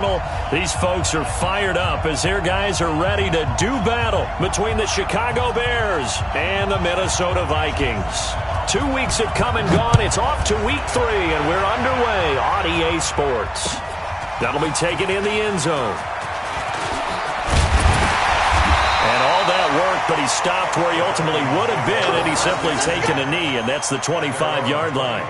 These folks are fired up as their guys are ready to do battle between the Chicago Bears and the Minnesota Vikings. 2 weeks have come and gone. It's off to week 3, and we're underway on EA Sports. That'll be taken in the end zone. And all that work, but he stopped where he ultimately would have been had he simply taken a knee, and that's the 25-yard line.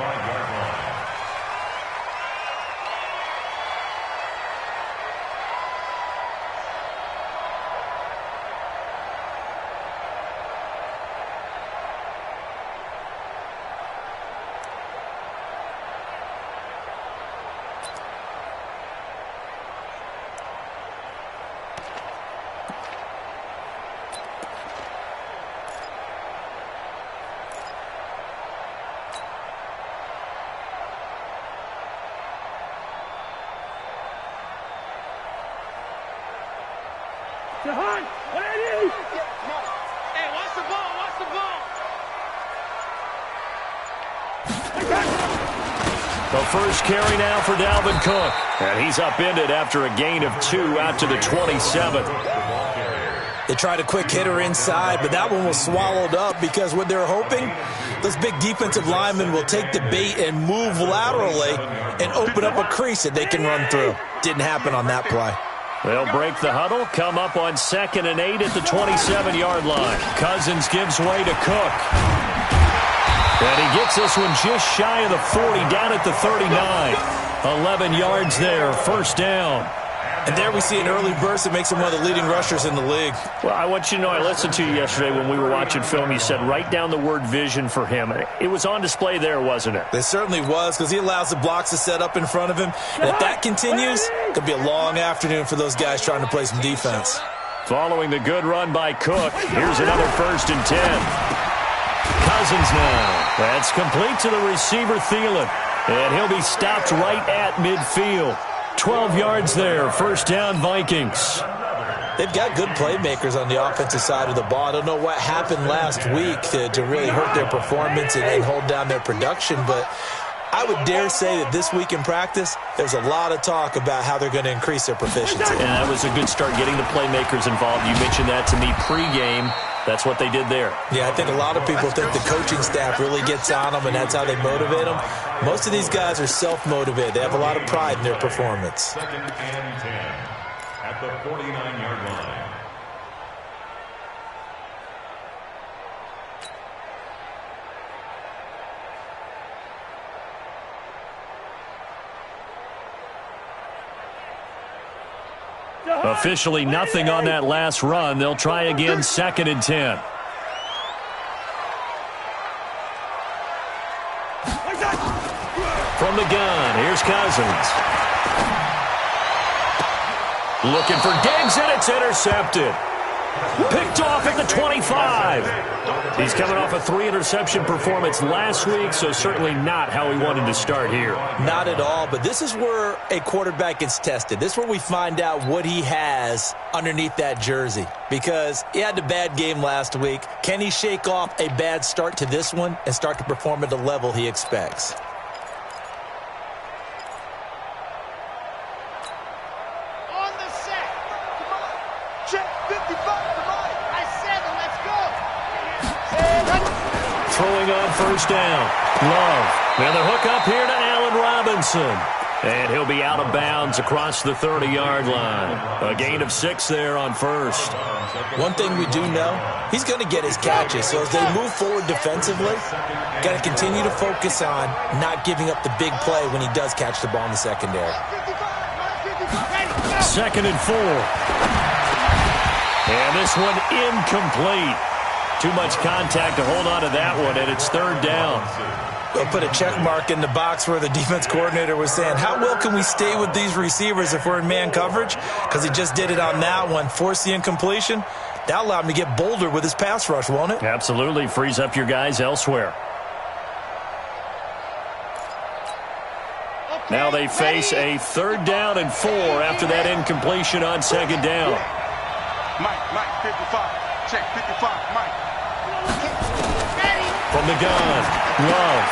Hey, watch the ball, watch the ball. The first carry now for Dalvin Cook. And he's upended after a gain of 2 out to the 27. They tried a quick hitter inside, but that one was swallowed up because what they're hoping, those big defensive linemen will take the bait and move laterally and open up a crease that they can run through. Didn't happen on that play. They'll break the huddle, come up on 2nd and 8 at the 27-yard line. Cousins gives way to Cook. And he gets this one just shy of the 40, down at the 39. 11 yards there, first down. And there we see an early burst that makes him one of the leading rushers in the league. Well, I want you to know, I listened to you yesterday when we were watching film. You said write down the word vision for him. It was on display there, wasn't it? It certainly was, because he allows the blocks to set up in front of him. And if that continues, it could be a long afternoon for those guys trying to play some defense. Following the good run by Cook, here's another 1st and 10. Cousins now. That's complete to the receiver, Thielen. And he'll be stopped right at midfield. 12 yards there, first down, Vikings. They've got good playmakers on the offensive side of the ball. I don't know what happened last week to really hurt their performance and hold down their production, but I would dare say that this week in practice, there's a lot of talk about how they're going to increase their proficiency. And that was a good start getting the playmakers involved. You mentioned that to me pregame. That's what they did there. Yeah, I think a lot of people think the coaching staff really gets on them, and that's how they motivate them. Most of these guys are self-motivated. They have a lot of pride in their performance. 2nd and 10 at the 49-yard line. Officially nothing on that last run. They'll try again, 2nd and 10. From the gun, here's Cousins. Looking for Diggs, and it's intercepted. Picked off at the 25. He's coming off a 3-interception performance last week, so certainly not how he wanted to start here. Not at all, but this is where a quarterback gets tested. This is where we find out what he has underneath that jersey, because he had a bad game last week. Can he shake off a bad start to this one and start to perform at the level he expects? On the set. Come on. Check 55. Come on. I 7. Let's go. Throwing on first down. Love. Now the hook up here to Allen Robinson. And he'll be out of bounds across the 30-yard line. A gain of 6 there on first. One thing we do know, he's going to get his catches. So as they move forward defensively, got to continue to focus on not giving up the big play when he does catch the ball in the secondary. 2nd and 4. And this one incomplete. Too much contact to hold on to that one, and it's 3rd down. They'll put a check mark in the box where the defense coordinator was saying, how well can we stay with these receivers if we're in man coverage? Because he just did it on that one, forced the incompletion. That allowed him to get bolder with his pass rush, won't it? Absolutely. Frees up your guys elsewhere. Now they face a 3rd down and 4 after that incompletion on 2nd down. Mike, 55. Check 55, Mike. From the gun, Love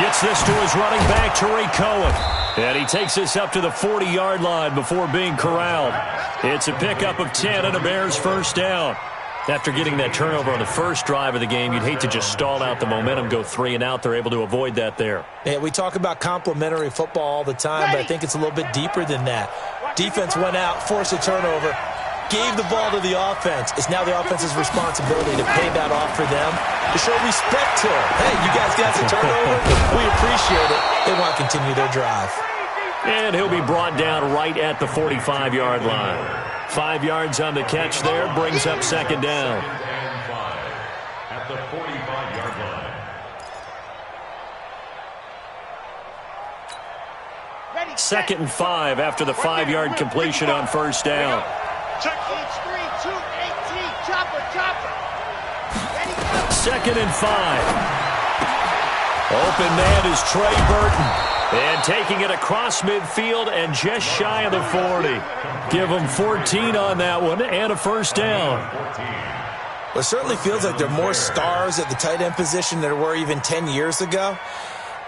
gets this to his running back, Tariq Cohen. And he takes this up to the 40-yard line before being corralled. It's a pickup of 10 and a Bears first down. After getting that turnover on the first drive of the game, you'd hate to just stall out the momentum, go 3 and out. They're able to avoid that there. Yeah, we talk about complementary football all the time, but I think it's a little bit deeper than that. Defense went out, forced a turnover, gave the ball to the offense. It's now the offense's responsibility to pay that off for them, to show respect to them. Hey, you guys got the turnover. We appreciate it. They want to continue their drive. And he'll be brought down right at the 45-yard line. 5 yards on the catch there, brings up second down. At the 45-yard line. Second and 5 after the 5-yard completion on first down. Check each 3, 2, 18. Chopper. Ready, go. Second and 5. Open man is Trey Burton. And taking it across midfield and just shy of the 40. Give them 14 on that one and a first down. Well, it certainly feels like there are more stars at the tight end position than there were even 10 years ago.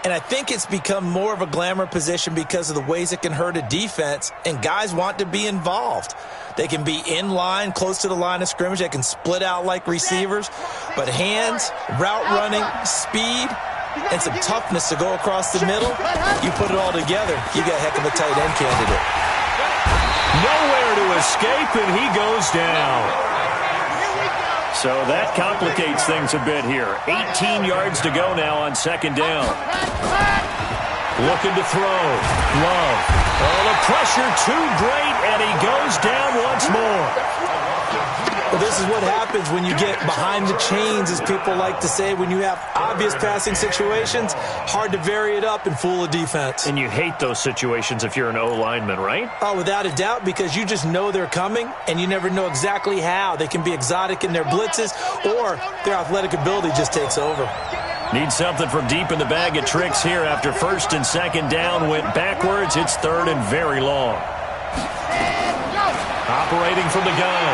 And I think it's become more of a glamour position because of the ways it can hurt a defense, and guys want to be involved. They can be in line, close to the line of scrimmage. They can split out like receivers. But hands, route running, speed, and some toughness to go across the middle, you put it all together, you got a heck of a tight end candidate. Nowhere to escape, and he goes down. So that complicates things a bit here. 18 yards to go now on second down. Looking to throw. Love. Oh, the pressure too great, and he goes down once more. Well, this is what happens when you get behind the chains, as people like to say. When you have obvious passing situations, hard to vary it up and fool a defense. And you hate those situations if you're an O-lineman, right? Oh, without a doubt, because you just know they're coming, and you never know exactly how. They can be exotic in their blitzes, or their athletic ability just takes over. Need something from deep in the bag of tricks here after first and second down went backwards. It's third and very long. Operating from the gun,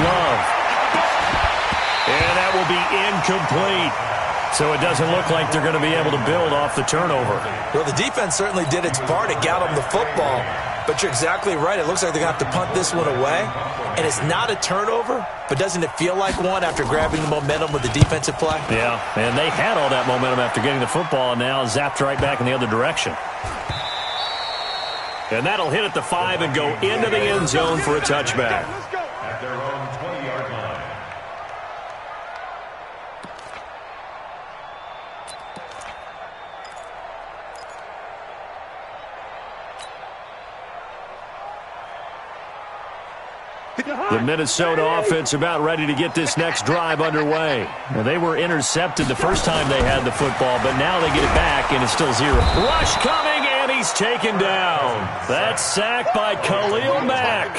Love. And that will be incomplete. So it doesn't look like they're going to be able to build off the turnover. Well, the defense certainly did its part to get them the football. But you're exactly right. It looks like they're going to have to punt this one away. And it's not a turnover, but doesn't it feel like one after grabbing the momentum with the defensive play? Yeah, and they had all that momentum after getting the football, and now zapped right back in the other direction. And that'll hit at the 5 and go into the end zone for a touchback. At their own 20-yard line. The Minnesota offense about ready to get this next drive underway. Well, they were intercepted the first time they had the football, but now they get it back, and it's still 0. Rush coming, and he's taken down. That's sacked by Khalil Mack.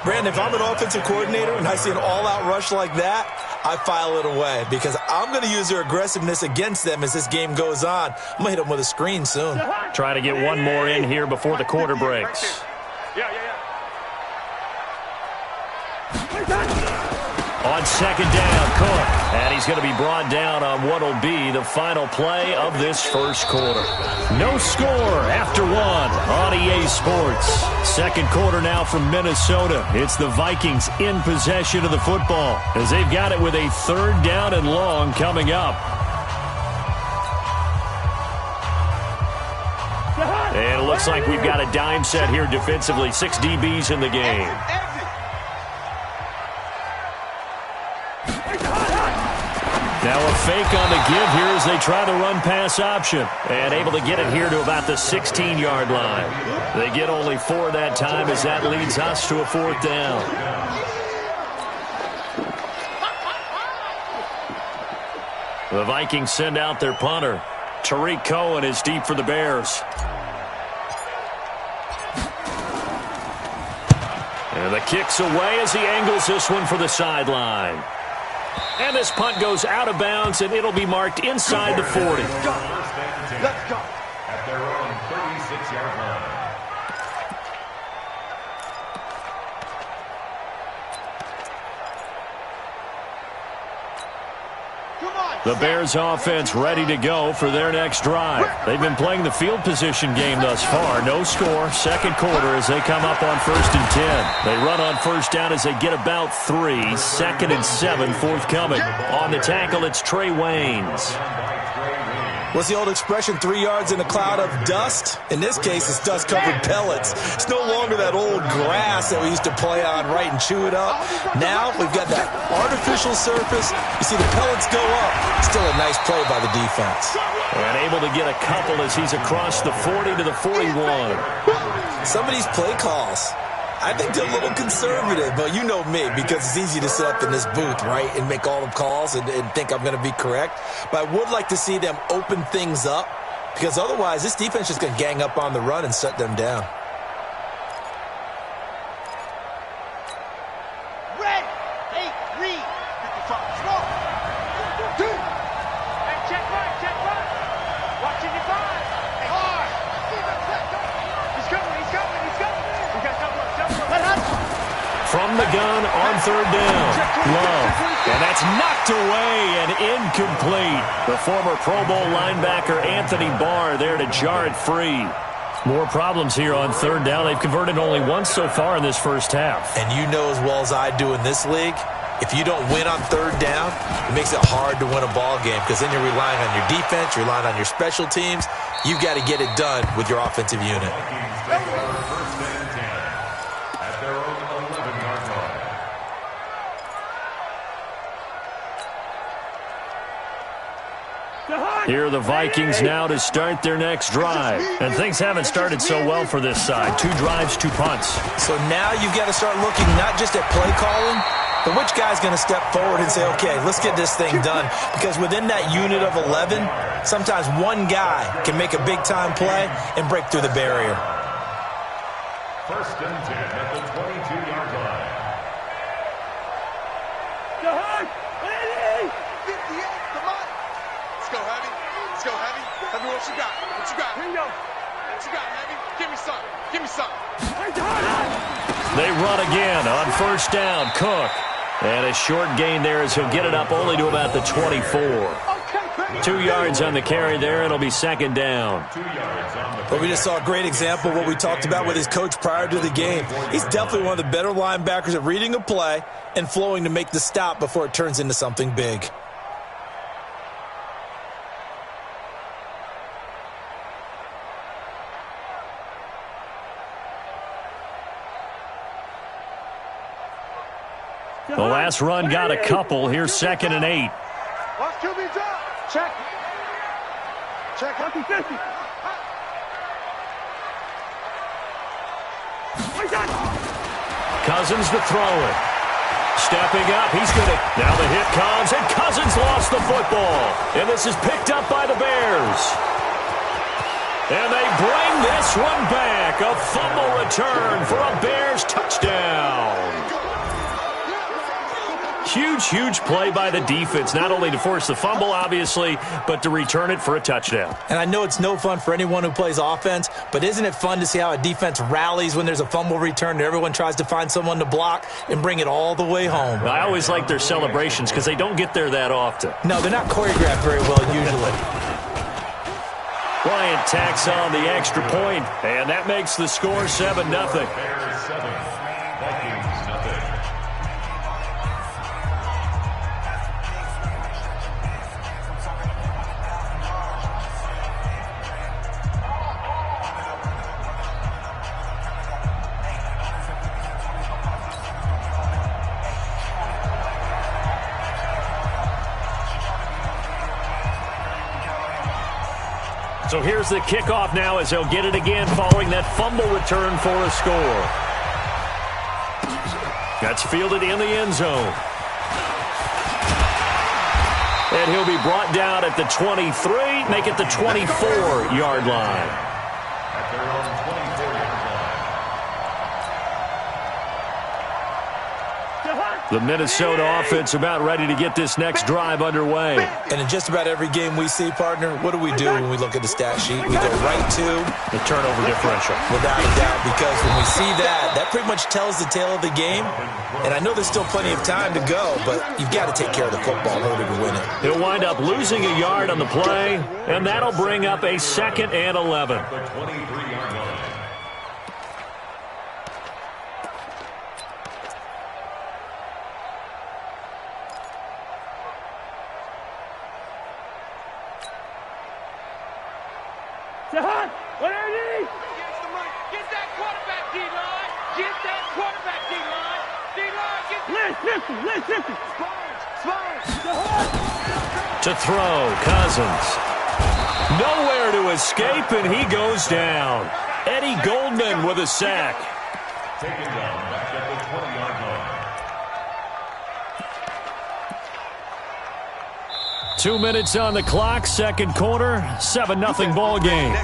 Brandon, if I'm an offensive coordinator and I see an all-out rush like that, I file it away because I'm going to use their aggressiveness against them as this game goes on. I'm going to hit them with a screen soon. Try to get one more in here before the quarter breaks. On second down, Cook. And he's going to be brought down on what will be the final play of this first quarter. No score after 1 on EA Sports. Second quarter now from Minnesota. It's the Vikings in possession of the football as they've got it with a third down and long coming up. And it looks like we've got a dime set here defensively. 6 DBs in the game. Now a fake on the give here as they try the run-pass option. And able to get it here to about the 16-yard line. They get only 4 that time as that leads us to a 4th down. The Vikings send out their punter. Tariq Cohen is deep for the Bears. And the kick's away as he angles this one for the sideline. And this punt goes out of bounds, and it'll be marked inside the 40. Let's go. At their own 36-yard line. The Bears offense ready to go for their next drive. They've been playing the field position game thus far. No score, second quarter as they come up on 1st and 10. They run on first down as they get about 3. 2nd and 7 forthcoming. On the tackle, it's Trey Waynes. What's the old expression, 3 yards in a cloud of dust? In this case, it's dust-covered pellets. It's no longer that old grass that we used to play on, right, and chew it up. Now we've got that artificial surface. You see the pellets go up. Still a nice play by the defense. And able to get a couple as he's across the 40 to the 41. Some of these play calls, I think they're a little conservative, but you know me, because it's easy to sit up in this booth, right, and make all the calls and think I'm going to be correct. But I would like to see them open things up, because otherwise this defense is going to gang up on the run and shut them down. Red, 8, read. 55, small. Hey, check right. Watching your 5. Hey, hard. He's coming. We got double up. From the gun on 3rd down. Love. And that's knocked away and incomplete. The former Pro Bowl linebacker Anthony Barr there to jar it free. More problems here on 3rd down. They've converted only once so far in this first half. And you know as well as I do in this league, if you don't win on 3rd down, it makes it hard to win a ball game, because then you're relying on your defense, you're relying on your special teams. You've got to get it done with your offensive unit. Here are the Vikings now to start their next drive. And things haven't started so well for this side. 2 drives, 2 punts. So now you've got to start looking not just at play calling, but which guy's going to step forward and say, okay, let's get this thing done. Because within that unit of 11, sometimes one guy can make a big-time play and break through the barrier. 1st and 10 at the 22-yard line. Go ahead, 58, come on. Let's go, Heavy. Heavy, what you got? Here you go. What you got, Heavy? Give me some. They run again on 1st down. Cook. And a short gain there as he'll get it up only to about the 24. 2 yards on the carry there. It'll be 2nd down. 2 yards on the But we just saw a great example of what we talked about with his coach prior to the game. He's definitely one of the better linebackers at reading a play and flowing to make the stop before it turns into something big. The last run got a couple. Here's 2nd and 8. Watch QB drop. Check. 50. Cousins to throw it. Stepping up, he's going to... Now the hit comes, and Cousins lost the football. And this is picked up by the Bears. And they bring this one back. A fumble return for a Bears touchdown. Huge play by the defense, not only to force the fumble, obviously, but to return it for a touchdown. And I know it's no fun for anyone who plays offense, but isn't it fun to see how a defense rallies when there's a fumble return and everyone tries to find someone to block and bring it all the way home? I always like their celebrations because they don't get there that often. No, they're not choreographed very well usually. Bryant tacks on the extra point, and that makes the score 7-0. Bears 7, Vikings nothing. So here's the kickoff now as they'll get it again following that fumble return for a score. That's fielded in the end zone. And he'll be brought down at the 23, make it the 24-yard line. At their own 24-yard line. The Minnesota offense about ready to get this next drive underway. And in just about every game we see, partner, what do we do when we look at the stat sheet? We go right to the turnover differential. Without a doubt, because when we see that, that pretty much tells the tale of the game. And I know there's still plenty of time to go, but you've got to take care of the football in order to win it. He'll wind up losing a yard on the play, and that'll bring up a 2nd and 11. Get that quarterback, D-line! Get that quarterback, D-line! D-line, get... Listen! To throw, Cousins. Nowhere to escape, and he goes down. Eddie Goldman with a sack. Taken down back at the 20-yard line. 2 minutes on the clock, second quarter, 7-0 ball game.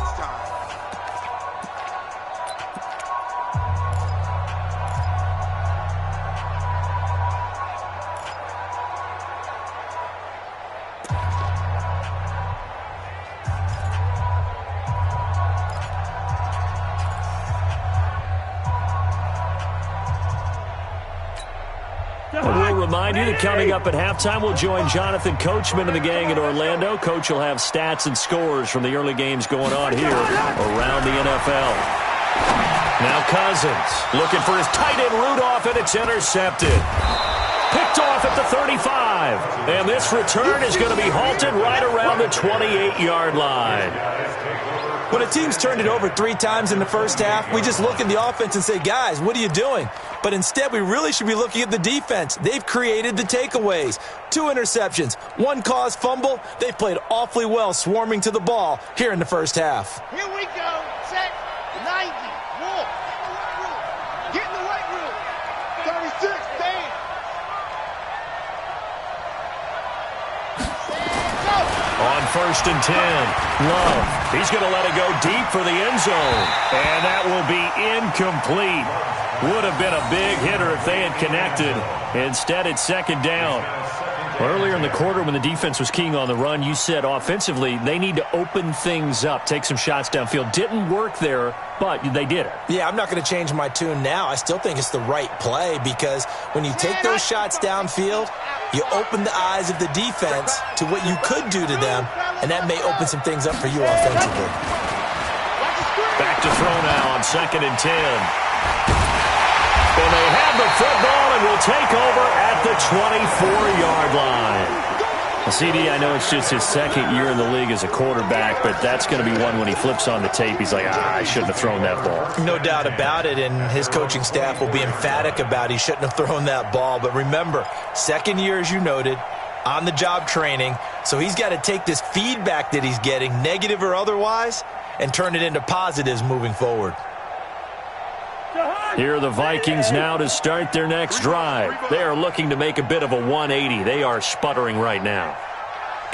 Remind you that coming up at halftime, we'll join Jonathan Coachman and the gang in Orlando. Coach will have stats and scores from the early games going on here around the NFL. Now Cousins looking for his tight end Rudolph, and it's intercepted. Picked off at the 35. And this return is going to be halted right around the 28-yard line. When a team's turned it over 3 times in the first half, we just look at the offense and say, guys, what are you doing? But instead, we really should be looking at the defense. They've created the takeaways. 2 interceptions, 1 caused fumble. They've played awfully well swarming to the ball here in the first half. Here we go. Set. 90. Walk. Get in the right room. 36. Stand. On 1st and 10, Love. He's going to let it go deep for the end zone. And that will be incomplete. Would have been a big hitter if they had connected. Instead, it's 2nd down. Earlier in the quarter when the defense was keying on the run, you said offensively they need to open things up, take some shots downfield. Didn't work there, but they did it. Yeah, I'm not going to change my tune now. I still think it's the right play because when you take those shots downfield, you open the eyes of the defense to what you could do to them, and that may open some things up for you offensively. Back to throw now on 2nd and 10. And they have the football and will take over at the 24-yard line. CD, I know it's just his 2nd year in the league as a quarterback, but that's going to be one when he flips on the tape. He's like, I shouldn't have thrown that ball. No doubt about it, and his coaching staff will be emphatic about he shouldn't have thrown that ball. But remember, 2nd year, as you noted, on-the-job training, so he's got to take this feedback that he's getting, negative or otherwise, and turn it into positives moving forward. Here are the Vikings now to start their next drive. They are looking to make a bit of a 180. They are sputtering right now.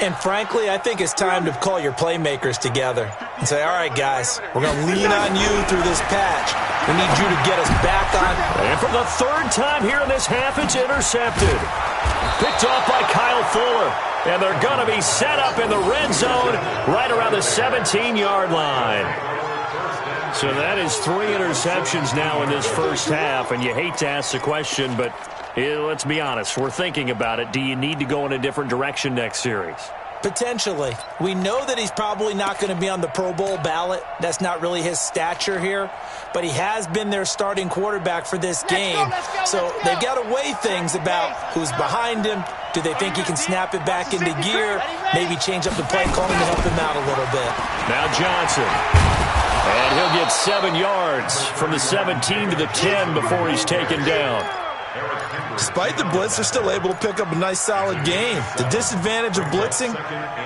And frankly, I think it's time to call your playmakers together and say, all right, guys, we're going to lean on you through this patch. We need you to get us back on. And for the 3rd time here in this half, it's intercepted. Picked off by Kyle Fuller. And they're going to be set up in the red zone right around the 17-yard line. So that is 3 interceptions now in this first half, and you hate to ask the question, but let's be honest. We're thinking about it. Do you need to go in a different direction next series? Potentially. We know that he's probably not going to be on the Pro Bowl ballot. That's not really his stature here, but he has been their starting quarterback for this game. So they've got to weigh things about who's behind him. Do they think he can snap it back into gear? Maybe change up the play calling to help him out a little bit. Now Johnson. And he'll get 7 yards from the 17 to the 10 before he's taken down. Despite the blitz, they're still able to pick up a nice, solid gain. The disadvantage of blitzing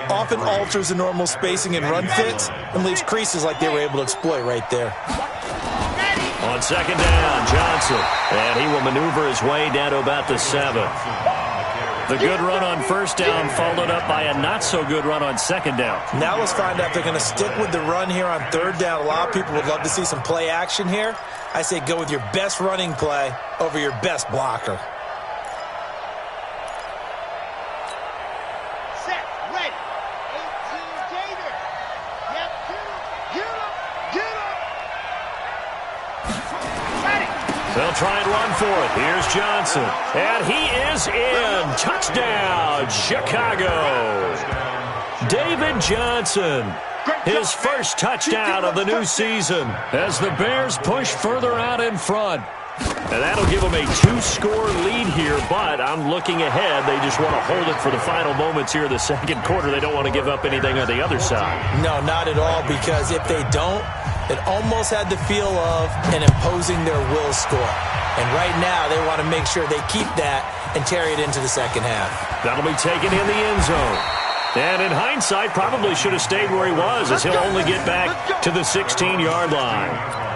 often alters the normal spacing and run fits and leaves creases like they were able to exploit right there. On 2nd down, Johnson. And he will maneuver his way down to about the 7. The good run on 1st down followed up by a not-so-good run on 2nd down. Now let's find out if they're going to stick with the run here on 3rd down. A lot of people would love to see some play action here. I say go with your best running play over your best blocker. They'll try and run for it. Here's Johnson. And he is in. Touchdown, Chicago. David Johnson. His first touchdown of the new season as the Bears push further out in front. And that'll give them a 2-score lead here, but I'm looking ahead. They just want to hold it for the final moments here in the second quarter. They don't want to give up anything on the other side. No, not at all, because if they don't, it almost had the feel of an imposing their will score. And right now, they want to make sure they keep that and carry it into the second half. That'll be taken in the end zone. And in hindsight, probably should have stayed where he was, as he'll only get back to the 16-yard line.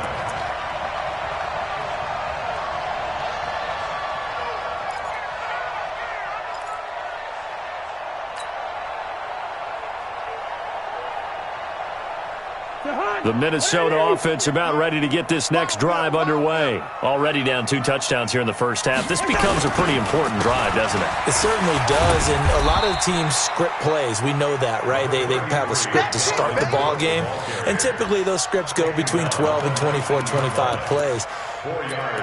The Minnesota offense about ready to get this next drive underway. Already down 2 touchdowns here in the first half. This becomes a pretty important drive, doesn't it? It certainly does, and a lot of the teams script plays. We know that, right? They have a script to start the ball game, and typically those scripts go between 12 and 24, 25 plays.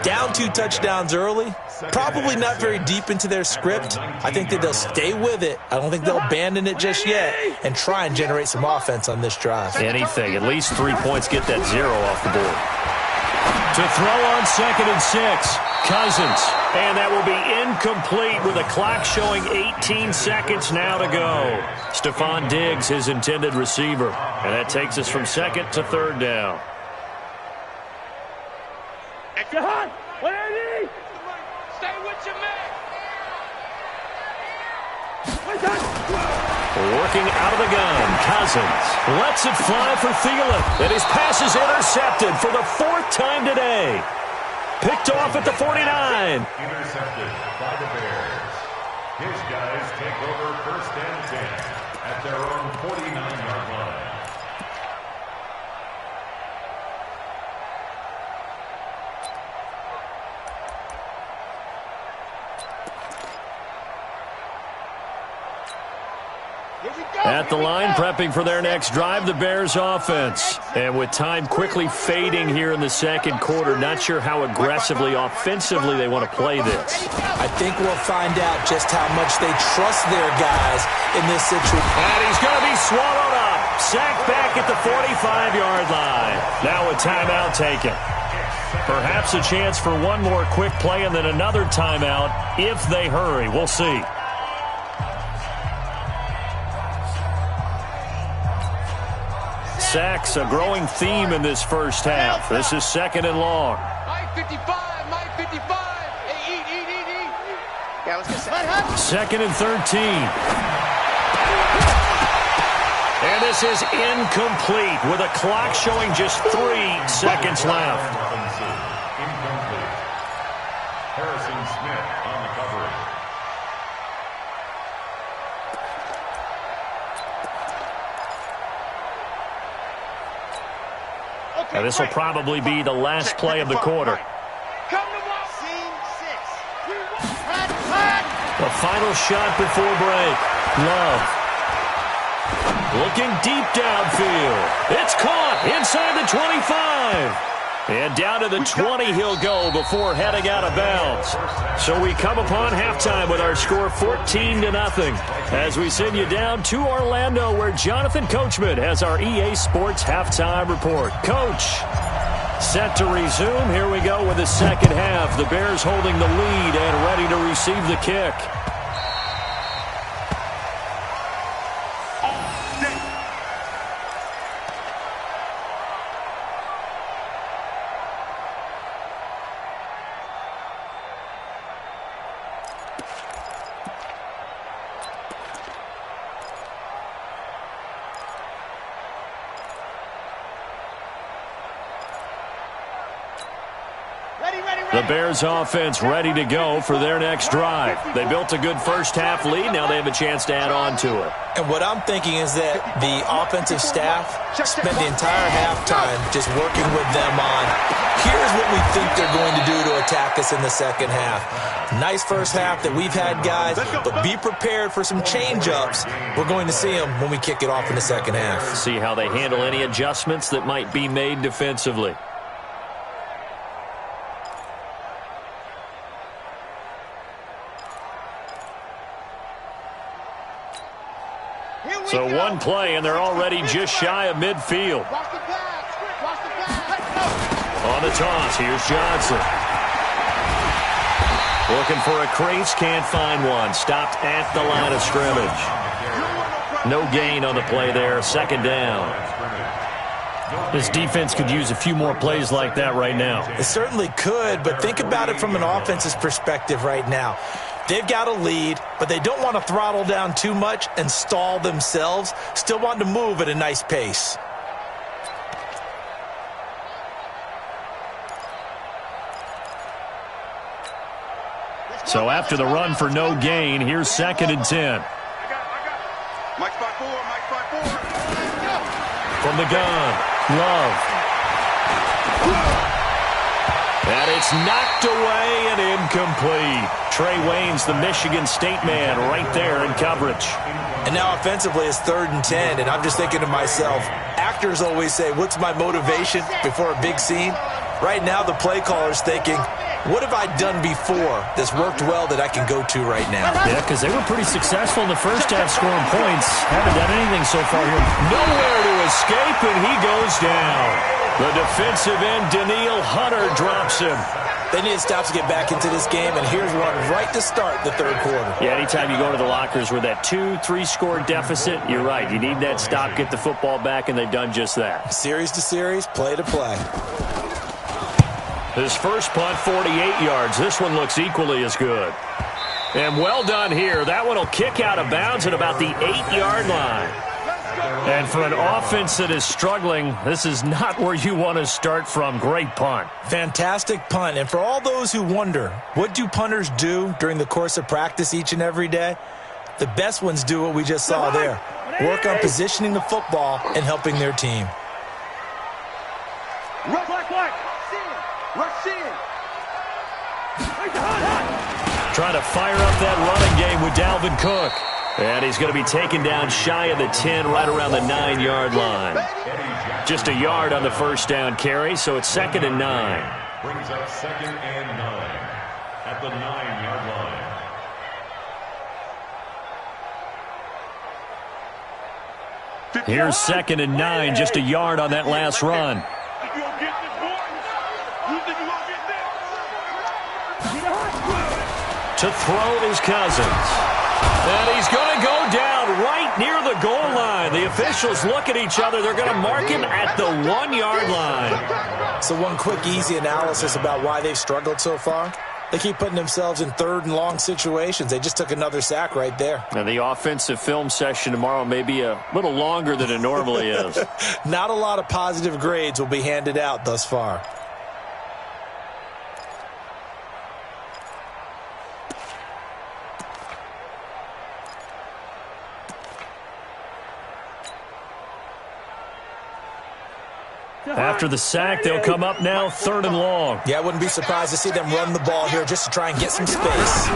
Down 2 touchdowns early, probably not very deep into their script. I think that they'll stay with it. I don't think they'll abandon it just yet and try and generate some offense on this drive. Anything. At least 3 points, get that 0 off the board. To throw on 2nd and 6, Cousins. And that will be incomplete with a clock showing 18 seconds now to go. Stephon Diggs, his intended receiver. And that takes us from 2nd to 3rd down. Extra high. 180. Stay with your man. Working out of the gun, Cousins lets it fly for Thielen. And his pass is intercepted for the 4th time today. Picked off at the 49. Intercepted by the Bears. His guys take over 1st and 10 at their own 49-yard line. At the line, prepping for their next drive, the Bears offense. And with time quickly fading here in the second quarter, not sure how aggressively, offensively they want to play this. I think we'll find out just how much they trust their guys in this situation. And he's going to be swallowed up. Sacked back at the 45-yard line. Now a timeout taken. Perhaps a chance for one more quick play and then another timeout if they hurry. We'll see. Sacks, a growing theme in this first half. This is 2nd and long. Mike 55, Mike 55. Hey, eat. Yeah, let's get 2nd and 13. And this is incomplete with a clock showing just 3 seconds left. Incomplete. Harrison Smith on the coverage. And this will probably be the last play of the quarter. Come to watch. Scene 6. The final shot before break. Love. Looking deep downfield. It's caught inside the 25. And down to the 20 he'll go before heading out of bounds. So we come upon halftime with our score 14-0 as we send you down to Orlando where Jonathan Coachman has our EA Sports halftime report. Coach, set to resume. Here we go with the second half. The Bears holding the lead and ready to receive the kick. The Bears offense ready to go for their next drive. They built a good first half lead. Now they have a chance to add on to it. And what I'm thinking is that the offensive staff spent the entire halftime just working with them on, here's what we think they're going to do to attack us in the second half. Nice first half that we've had, guys, but be prepared for some change-ups. We're going to see them when we kick it off in the second half. See how they handle any adjustments that might be made defensively. So one play, and they're already just shy of midfield. On the toss, here's Johnson. Looking for a crease, can't find one. Stopped at the line of scrimmage. No gain on the play there, second down. This defense could use a few more plays like that right now. It certainly could, but think about it from an offense's perspective right now. They've got a lead, but they don't want to throttle down too much and stall themselves. Still want to move at a nice pace. So after the run for no gain, here's 2nd and 10. Mike 5-4. From the gun, Love. And it's knocked away and incomplete. Trey Waynes, the Michigan State man, right there in coverage. And now offensively it's 3rd and 10, and I'm just thinking to myself, actors always say, what's my motivation before a big scene? Right now the play caller's thinking, what have I done before that's worked well that I can go to right now? Yeah, because they were pretty successful in the first half scoring points. Haven't done anything so far here. Nowhere to escape, and he goes down. The defensive end, Daniil Hunter, drops him. They need to stop to get back into this game, and here's one right to start the 3rd quarter. Yeah, anytime you go to the lockers with that 2-3 score deficit, you're right. You need that stop, get the football back, and they've done just that. Series to series, play to play. His first punt, 48 yards. This one looks equally as good. And well done here. That one will kick out of bounds at about the 8-yard line. And for an offense that is struggling, this is not where you want to start from. Great punt. Fantastic punt. And for all those who wonder, what do punters do during the course of practice each and every day? The best ones do what we just saw there. Work on positioning the football and helping their team. Trying to fire up that running game with Dalvin Cook. And he's going to be taken down shy of the 10, right around the 9-yard line. Just a yard on the first down carry, so it's 2nd and 9. Brings up 2nd and 9 at the 9-yard line. Here's 2nd and 9, just a yard on that last run. To throw is Cousins. And he's going to go down right near the goal line. The officials look at each other. They're going to mark him at the 1-yard line. So one quick, easy analysis about why they've struggled so far. They keep putting themselves in 3rd and long situations. They just took another sack right there. And the offensive film session tomorrow may be a little longer than it normally is. Not a lot of positive grades will be handed out thus far. After the sack, they'll come up now 3rd and long. Yeah, I wouldn't be surprised to see them run the ball here just to try and get some space.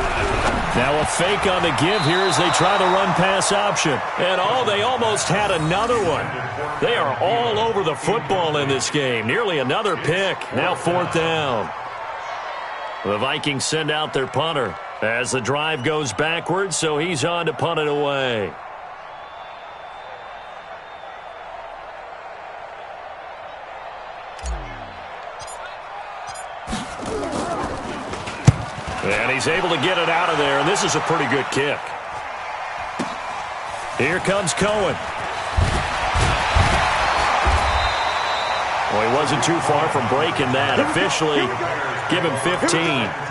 Now a fake on the give here as they try the run-pass option. And they almost had another one. They are all over the football in this game. Nearly another pick. Now 4th down. The Vikings send out their punter as the drive goes backwards, so he's on to punt it away. And he's able to get it out of there, and this is a pretty good kick. Here comes Cohen. Well, he wasn't too far from breaking that. Officially, give him 15.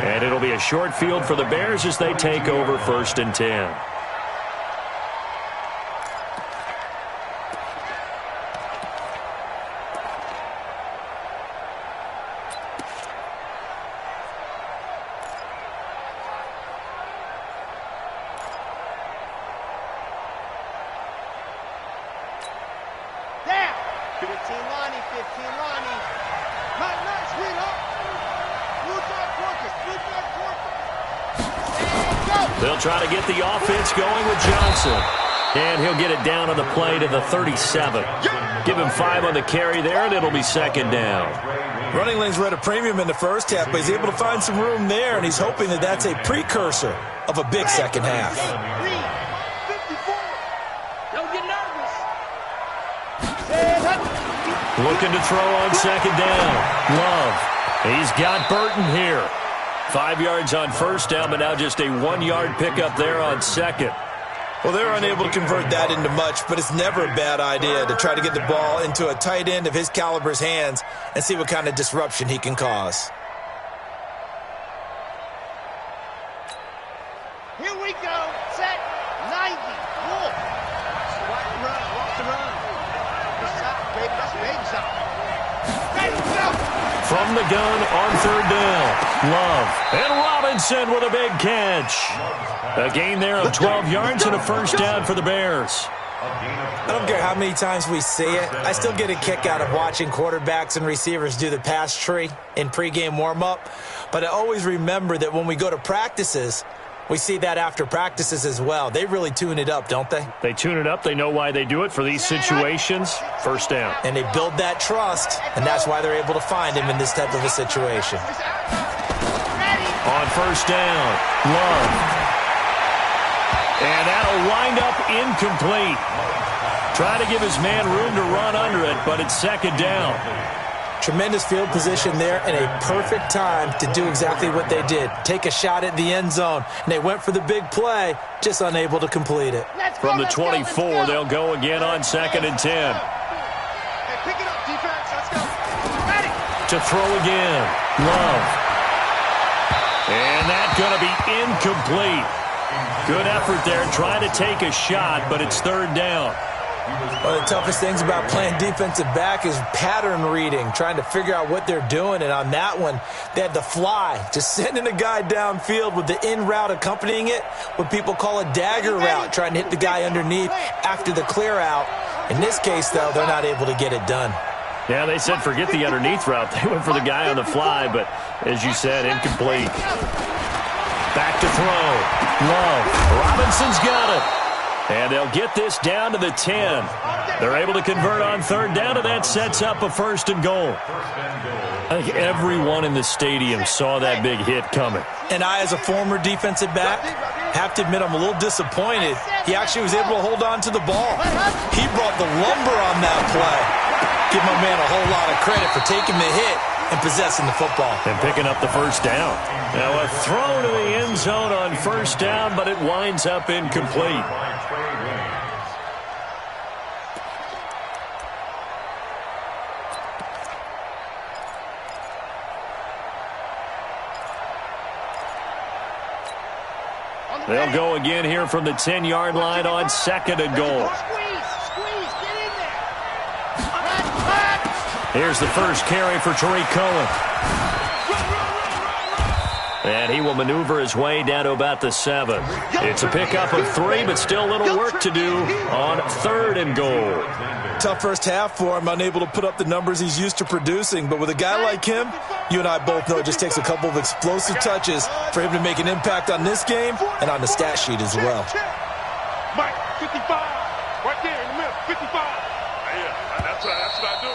And it'll be a short field for the Bears as they take over 1st and 10. They'll try to get the offense going with Johnson. And he'll get it down on the play to the 37. Give him 5 on the carry there, and it'll be 2nd down. Running lanes were at a premium in the first half, but he's able to find some room there, and he's hoping that that's a precursor of a big second half. Looking to throw on second down. Love. He's got Burton here. 5 yards on first down, but now just a 1-yard pickup there on second. Well, they're unable to convert that into much, but it's never a bad idea to try to get the ball into a tight end of his caliber's hands and see what kind of disruption he can cause. Here we go. Set. 90. Wolf. Watch the run. Watch the run. Good shot, baby. That's a baby shot. Ready, go. From the gun on third down. Love. And Robinson with a big catch. A gain there of 12 yards and a first down for the Bears. I don't care how many times we see it. I still get a kick out of watching quarterbacks and receivers do the pass tree in pregame warm-up. But I always remember that when we go to practices, we see that after practices as well. They really tune it up, don't they? They tune it up. They know why they do it for these situations. First down. And they build that trust, and that's why they're able to find him in this type of a situation. On first down, Love. And that'll wind up incomplete. Try to give his man room to run under it, but it's second down. Tremendous field position there and a perfect time to do exactly what they did. Take a shot at the end zone, and they went for the big play, just unable to complete it. From the 24, they'll go again on second and 10. Hey, pick it up, defense. Let's go. Ready. To throw again, Love. And that's going to be incomplete. Good effort there, trying to take a shot, but it's third down. One of the toughest things about playing defensive back is pattern reading, trying to figure out what they're doing. And on that one, they had to fly, just sending a guy downfield with the in route accompanying it, what people call a dagger route, trying to hit the guy underneath after the clear out. In this case, though, they're not able to get it done. Yeah, they said forget the underneath route. They went for the guy on the fly, but as you said, incomplete. Back to throw. Love. Robinson's got it. And they'll get this down to the 10. They're able to convert on third down, and that sets up a first and goal. I think everyone in the stadium saw that big hit coming. And I, as a former defensive back, have to admit I'm a little disappointed. He actually was able to hold on to the ball. He brought the lumber on that play. Give my man a whole lot of credit for taking the hit and possessing the football. And picking up the first down. Now a throw to the end zone on first down, but it winds up incomplete. They'll go again here from the 10-yard line on second and goal. Squeeze, get in there. Here's the first carry for Tariq Cohen. And he will maneuver his way down to about the 7. It's a pickup of 3, but still a little work to do on third and goal. Tough first half for him, unable to put up the numbers he's used to producing. But with a guy like him, you and I both know it just takes a couple of explosive touches for him to make an impact on this game and on the stat sheet as well. Mike, 55. Right there in the middle, 55. Yeah, that's what I do.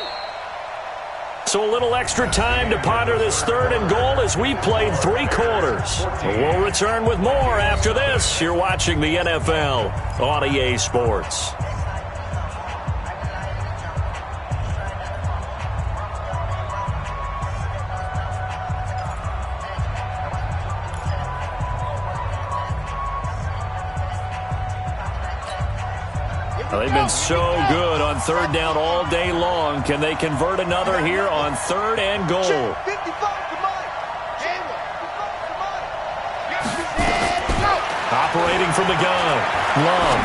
So a little extra time to ponder this third and goal as we played 3 quarters. We'll return with more after this. You're watching the NFL on EA Sports. They've been so good on third down all day long. Can they convert another here on third and goal? 55, come on. Operating from the gun. Love.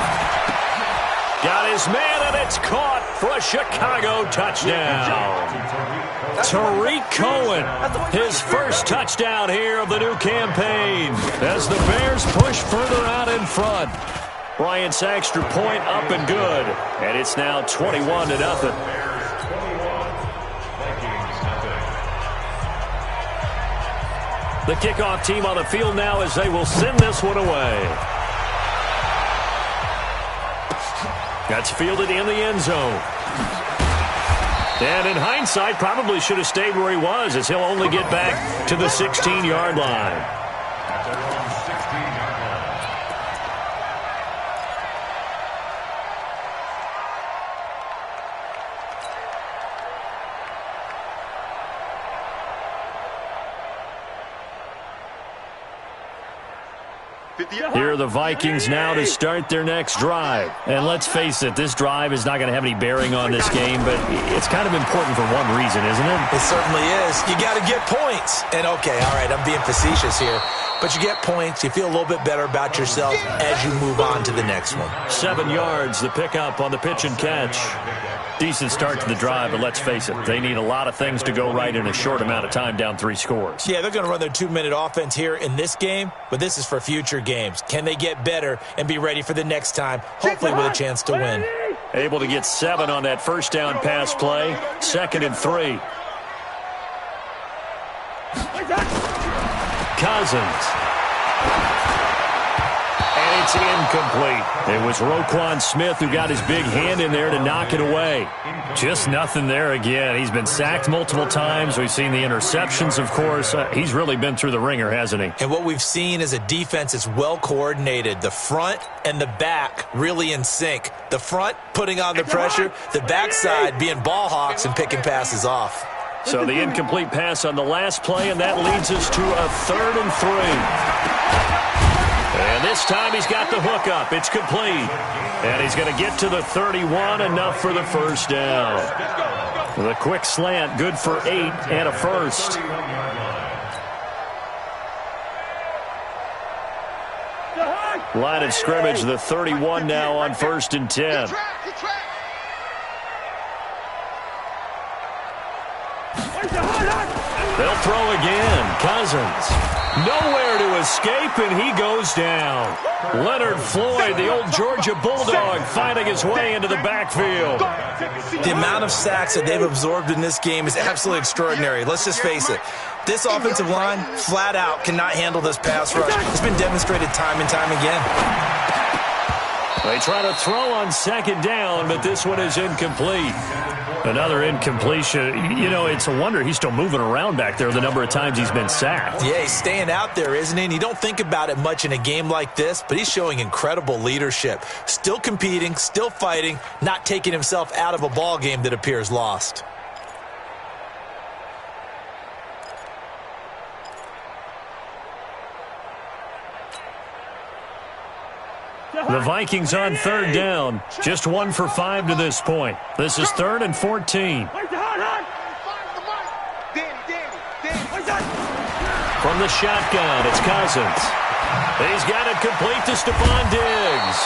Got his man, and it's caught for a Chicago touchdown. Tariq Cohen, his first touchdown here of the new campaign as the Bears push further out in front. Bryant's extra point up and good, and it's now 21-0. The kickoff team on the field now as they will send this one away. That's fielded in the end zone. And in hindsight, probably should have stayed where he was as he'll only get back to the 16-yard line. Here are the Vikings now to start their next drive. And let's face it, this drive is not going to have any bearing on this game, but it's kind of important for one reason, isn't it? It certainly is. You got to get points. And, okay, all right, I'm being facetious here. But you get points, you feel a little bit better about yourself as you move on to the next one. 7 yards, the pickup on the pitch and catch. Decent start to the drive, but let's face it, they need a lot of things to go right in a short amount of time, down 3 scores. Yeah, they're going to run their 2-minute offense here in this game, but this is for future games. Can they get better and be ready for the next time, hopefully with a chance to win? Able to get 7 on that first down pass play, 2nd and 3. Cousins. And it's incomplete. It was Roquan Smith who got his big hand in there to knock it away. Just nothing there again. He's been sacked multiple times. We've seen the interceptions, of course. He's really been through the ringer, hasn't he? And what we've seen is a defense that's well coordinated. The front and the back really in sync. The front putting on the pressure, the backside being ball hawks and picking passes off. So the incomplete pass on the last play, and that leads us to a 3rd and 3. And this time he's got the hook up. It's complete. And he's going to get to the 31, enough for the first down. The quick slant, good for 8 and a first. Line of scrimmage, the 31 now on 1st and 10. They'll throw again. Cousins. Nowhere to escape, and he goes down. Leonard Floyd, the old Georgia Bulldog, finding his way into the backfield. The amount of sacks that they've absorbed in this game is absolutely extraordinary. Let's just face it. This offensive line, flat out, cannot handle this pass rush. It's been demonstrated time and time again. They try to throw on 2nd down, but this one is incomplete. Another incompletion. You know, it's a wonder he's still moving around back there the number of times he's been sacked. Yeah, he's staying out there, isn't he? And you don't think about it much in a game like this, but he's showing incredible leadership. Still competing, still fighting, not taking himself out of a ball game that appears lost. The Vikings on 3rd down. Just 1 for 5 to this point. This is 3rd and 14. From the shotgun, it's Cousins. He's got it complete to Stephon Diggs.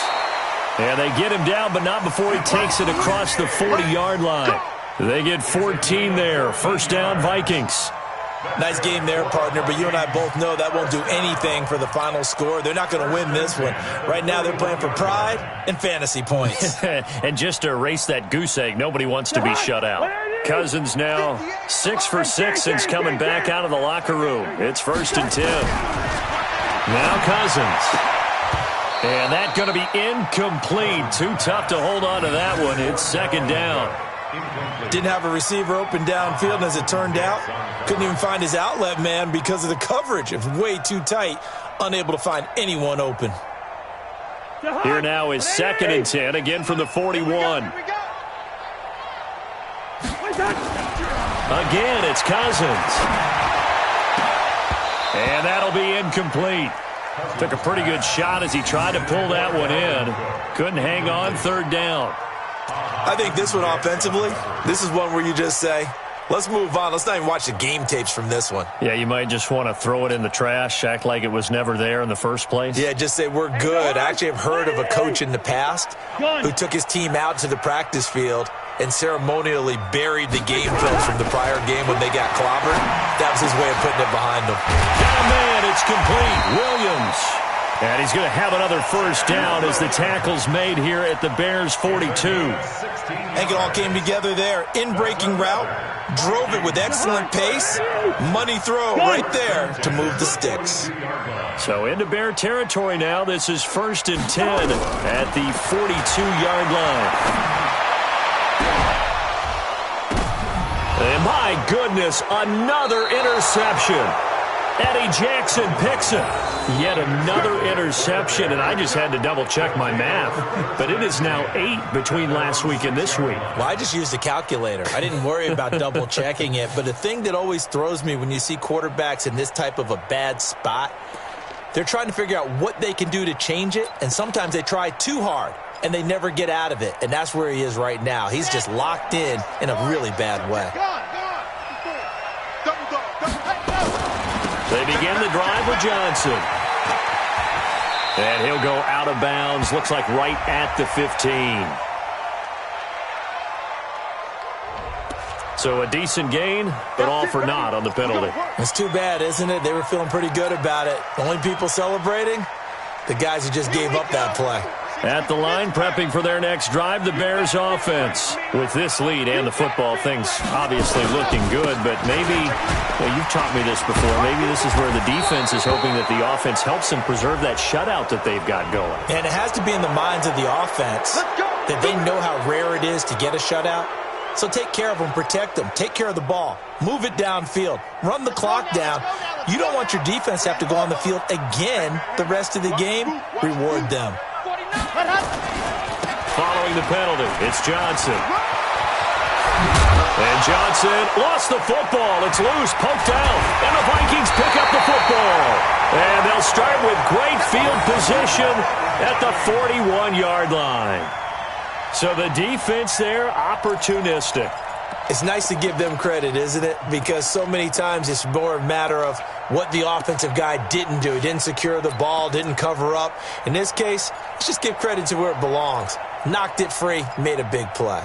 And they get him down, but not before he takes it across the 40-yard line. They get 14 there. First down, Vikings. Nice game there, partner, but you and I both know that won't do anything for the final score. They're not going to win this one. Right now they're playing for pride and fantasy points. And just to erase that goose egg, nobody wants to be shut out. Cousins now 6 for 6 since coming back out of the locker room. It's 1st and 10. Now Cousins. And that's going to be incomplete. Too tough to hold on to that one. It's 2nd down. Didn't have a receiver open downfield, and as it turned out, couldn't even find his outlet man because of the coverage. It was way too tight, unable to find anyone open. Here now is 2nd and 10, again from the 41. Again, it's Cousins. And that'll be incomplete. Took a pretty good shot as he tried to pull that one in. Couldn't hang on, 3rd down. I think this one offensively, this is one where you just say, let's move on. Let's not even watch the game tapes from this one. Yeah, you might just want to throw it in the trash, act like it was never there in the first place. Yeah, just say we're good. I actually have heard of a coach in the past who took his team out to the practice field and ceremonially buried the game film from the prior game when they got clobbered. That was his way of putting it behind them. Got a man, it's complete. Williams. And he's going to have another first down as the tackle's made here at the Bears' 42. I think it all came together there. In-breaking route, drove it with excellent pace. Money throw right there to move the sticks. So into Bear territory now. This is 1st and 10 at the 42-yard line. And my goodness, another interception. Eddie Jackson picks it. Yet another interception, and I just had to double-check my math. But it is now 8 between last week and this week. Well, I just used a calculator. I didn't worry about double-checking it. But the thing that always throws me when you see quarterbacks in this type of a bad spot, They're trying to figure out what they can do to change it, and sometimes they try too hard, and they never get out of it, and that's where he is right now. He's just locked in a really bad way. They begin the drive with Johnson. And he'll go out of bounds, looks like right at the 15. So a decent gain, but all for naught on the penalty. It's too bad, isn't it? They were feeling pretty good about it. The only people celebrating, the guys who just gave up that play. At the line, prepping for their next drive, the Bears offense. With this lead and the football, things obviously looking good, but maybe, well, you've taught me this before, maybe this is where the defense is hoping that the offense helps them preserve that shutout that they've got going. And it has to be in the minds of the offense that they know how rare it is to get a shutout. So take care of them, protect them, take care of the ball, move it downfield, run the clock down. You don't want your defense to have to go on the field again the rest of the game. Reward them. Following the penalty, it's Johnson. And Johnson lost the football. It's loose, poked out, and the Vikings pick up the football. And they'll start with great field position at the 41-yard line. So the defense there, opportunistic. It's nice to give them credit, isn't it? Because so many times it's more a matter of what the offensive guy didn't do. He didn't secure the ball, didn't cover up. In this case, let's just give credit to where it belongs. Knocked it free, made a big play.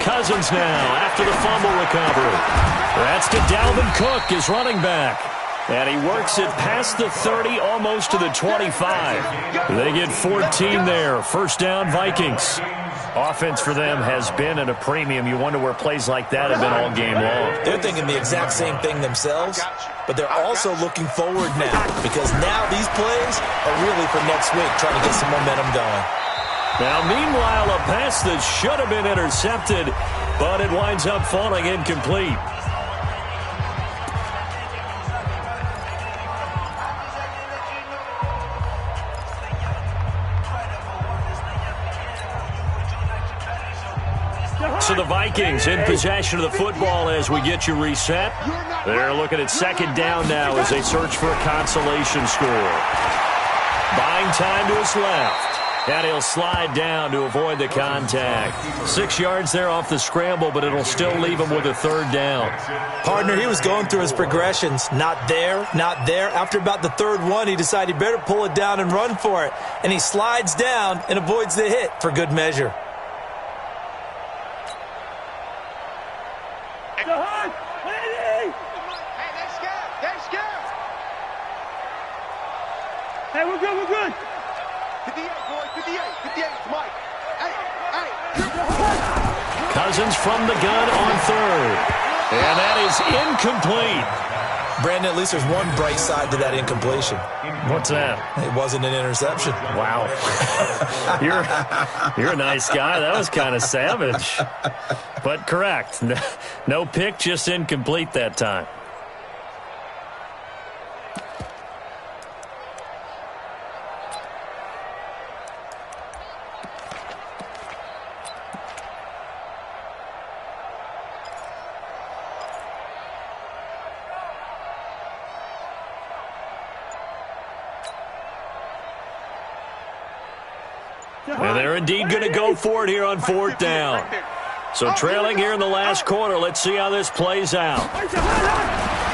Cousins now after the fumble recovery. That's to Dalvin Cook, his running back. And he works it past the 30, almost to the 25. They get 14 there. First down, Vikings. Offense for them has been at a premium. You wonder where plays like that have been all game long. They're thinking the exact same thing themselves, but they're also looking forward now because now these plays are really for next week, trying to get some momentum going. Now, meanwhile, a pass that should have been intercepted, but it winds up falling incomplete. So the Vikings in possession of the football as we get you reset. They're looking at second down now as they search for a consolation score. Buying time to his left. And he'll slide down to avoid the contact. 6 yards there off the scramble, but it'll still leave him with a third down. Partner, he was going through his progressions. Not there, not there. After about the third one, he decided he better pull it down and run for it. And he slides down and avoids the hit for good measure. Hey, we're good, we're good. 58, boy, 58, 58, Mike. Hey. Cousins from the gun on third. And that is incomplete. Brandon, at least there's one bright side to that incompletion. What's that? It wasn't an interception. Wow. You're a nice guy. That was kind of savage. But correct. No pick, just incomplete that time. And they're indeed going to go for it here on fourth down. So trailing here in the last quarter. Let's see how this plays out.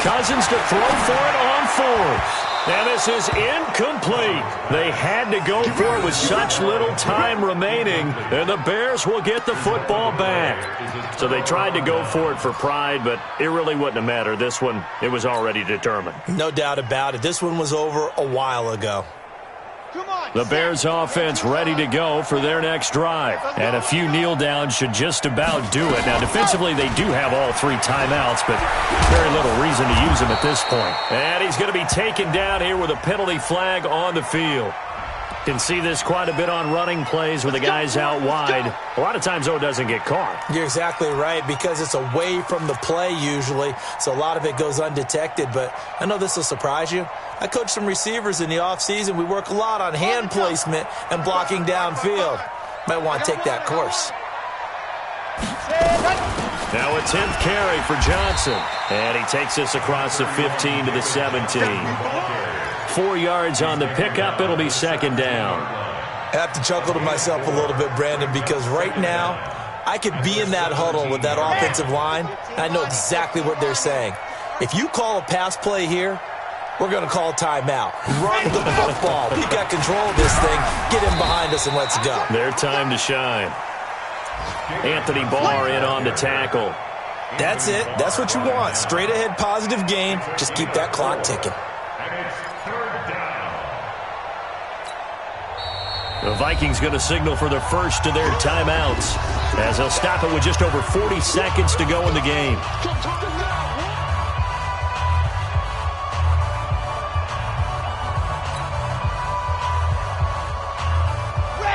Cousins to throw for it on fourth. And this is incomplete. They had to go for it with such little time remaining. And the Bears will get the football back. So they tried to go for it for pride, but it really wouldn't have mattered. This one, it was already determined. No doubt about it. This one was over a while ago. The Bears offense ready to go for their next drive. And a few kneel downs should just about do it. Now, defensively, they do have all three timeouts, but very little reason to use them at this point. And he's going to be taken down here with a penalty flag on the field. Can see this quite a bit on running plays with the guys out wide. A lot of times, though, it doesn't get caught. You're exactly right, because it's away from the play usually, so a lot of it goes undetected. But I know this will surprise you. I coach some receivers in the offseason. We work a lot on hand placement and blocking downfield. Might want to take that course. Now a 10th carry for Johnson. And he takes us across the 15 to the 17. 4 yards on the pickup. It'll be second down. I have to chuckle to myself a little bit, Brandon, because right now I could be in that huddle with that offensive line, and I know exactly what they're saying. If you call a pass play here, we're going to call timeout. Run the football. We've got control of this thing. Get him behind us and let's go. Their time to shine. Anthony Barr in on the tackle. That's it. That's what you want. Straight ahead positive gain. Just keep that clock ticking. The Vikings going to signal for the first of their timeouts as they'll stop it with just over 40 seconds to go in the game.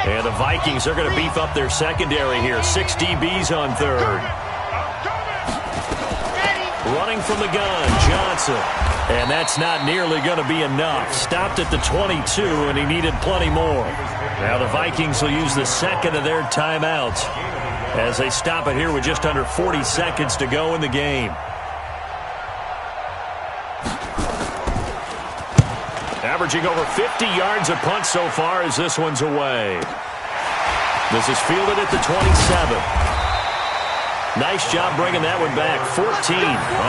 And the Vikings are going to beef up their secondary here. 6 DBs on third. Running from the gun, Johnson. And that's not nearly going to be enough. Stopped at the 22, and he needed plenty more. Now the Vikings will use the second of their timeouts as they stop it here with just under 40 seconds to go in the game. Averaging over 50 yards a punt so far as this one's away. This is fielded at the 27. Nice job bringing that one back. 14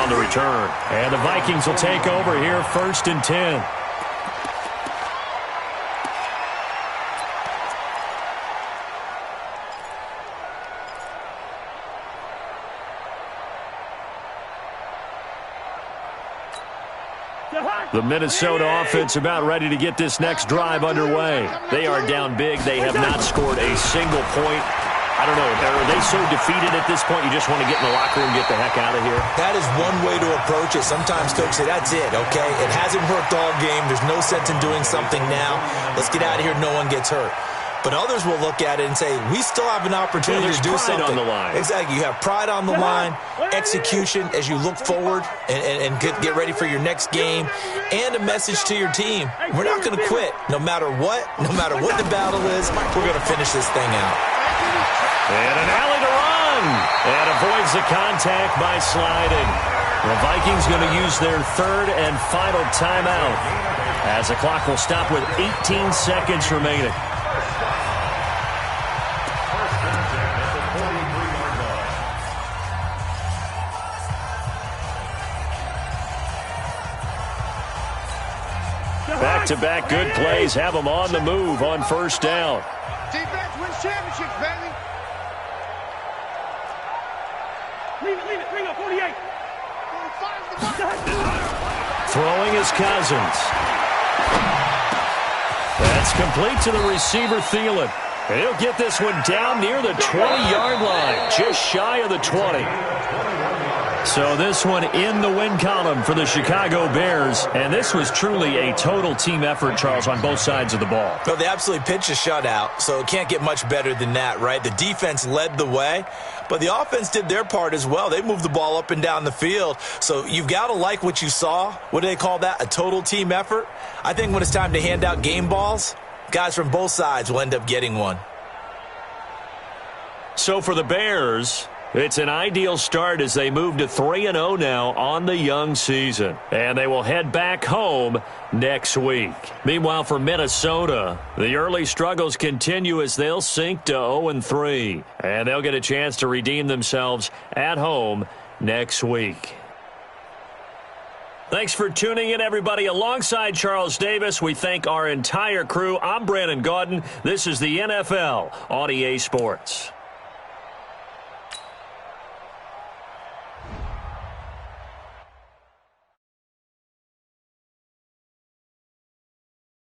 on the return. And the Vikings will take over here, 1st and 10. The Minnesota offense about ready to get this next drive underway. They are down big. They have not scored a single point. I don't know. Are they so defeated at this point you just want to get in the locker room and get the heck out of here? That is one way to approach it. Sometimes coaches say, that's it, okay? It hasn't worked all game. There's no sense in doing something now. Let's get out of here. No one gets hurt. But others will look at it and say, we still have an opportunity to do something. On the line. Exactly. You have pride on the line, execution as you look forward and get ready for your next game, and a message to your team. We're not going to quit. No matter what the battle is, we're going to finish this thing out. And an alley to run. And avoids the contact by sliding. The Vikings going to use their third and final timeout as the clock will stop with 18 seconds remaining. Back-to-back good plays have them on the move on first down. Defense wins championships, baby. Leave it. Bring up 48. Throwing his Cousins. That's complete to the receiver, Thielen. And he'll get this one down near the 20-yard line, just shy of the 20. So this one in the win column for the Chicago Bears. And this was truly a total team effort, Charles, on both sides of the ball. Well, they absolutely pitched a shutout, so it can't get much better than that, right? The defense led the way, but the offense did their part as well. They moved the ball up and down the field. So you've got to like what you saw. What do they call that? A total team effort? I think when it's time to hand out game balls, guys from both sides will end up getting one. So for the Bears, it's an ideal start as they move to 3-0 now on the young season. And they will head back home next week. Meanwhile, for Minnesota, the early struggles continue as they'll sink to 0-3. And they'll get a chance to redeem themselves at home next week. Thanks for tuning in, everybody. Alongside Charles Davis, we thank our entire crew. I'm Brandon Gaudin. This is the NFL on EA Sports.